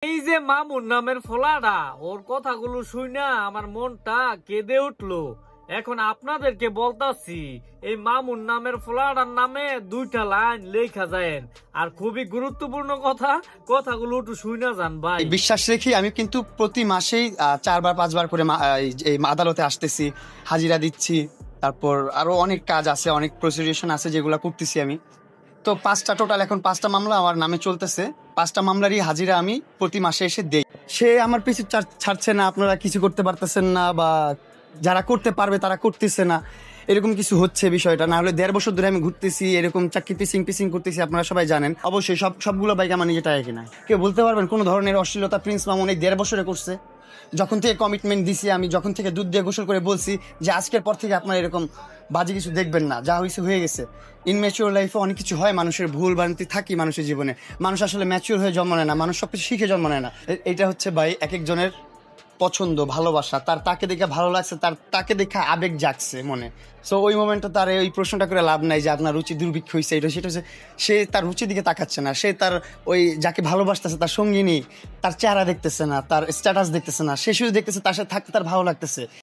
এই যে মামুন নামের ফোলাটা, ওর কথাগুলো শুইনা আমার মনটা কেঁদে উঠলো। এখন আপনাদেরকে বলতাছি, এই মামুন নামের ফোলাটার নামে দুইটা লাইন লেখা যায়, আর খুবই গুরুত্বপূর্ণ কথা, কথাগুলো একটু শুইনা যান ভাই। বিশ্বাস রেখে আমি কিন্তু প্রতি মাসেই 4-5 বার করে এই আদালতে আসতেছি, হাজিরা দিচ্ছি। তারপর আরো অনেক কাজ আছে, অনেক প্রসিডিউশন আছে যেগুলো করতেছি আমি। তো টোটাল এখন 5টা মামলা আমার নামে চলতেছে। 5টা মামলারই হাজিরা আমি প্রতি মাসে এসে দেই। সে আমার পিছু ছাড়ছে না, আপনারা কিছু করতে পারতেছেন না, বা যারা করতে পারবে তারা করতেছে না, এরকম কিছু হচ্ছে বিষয়টা। না হলে 1.5 বছর ধরে আমি ঘুরতেছি, এরকম চাকরি পিসিং করতেছি, আপনারা সবাই জানেন। অবশ্যই সবগুলো বাইক আমার নিজে টাকা কিনা। কেউ বলতে পারবেন কোনো ধরনের অশ্লীলতা প্রিন্স মামুন এই 1.5 বছরে করছে? যখন থেকে কমিটমেন্ট দিছি আমি, যখন থেকে দুধ দিয়ে গোসল করে বলছি যে আজকের পর থেকে আপনারা এরকম বাজে কিছু দেখবেন না, যা হয়েছে হয়ে গেছে। ইনম্যাচিওর লাইফে অনেক কিছু হয়, মানুষের ভুল ভ্রান্তি থাকি মানুষের জীবনে। মানুষ আসলে ম্যাচিওর হয়ে জন্ম নেয় না, মানুষ সবকিছু শিখে জন্ম নেয় না। এটা হচ্ছে ভাই এক একজনের পছন্দ, ভালোবাসা। তাকে দেখে ভালো লাগছে, তাকে দেখে আবেগ জাগছে মনে। সো ওই মোমেন্টে তার ওই প্রশ্নটা করে লাভ নাই যে আপনার রুচি দুর্ভিক্ষ হয়েছে, সেটা হচ্ছে সে তার রুচির দিকে তাকাচ্ছে না, সে তার ওই যাকে ভালোবাসতেছে তার সঙ্গিনী, তার চেহারা দেখতেছে না, তার স্ট্যাটাস দেখতেছে না, সে শুধু দেখতেছে তার সাথে থাকতে তার ভালো লাগতেছে।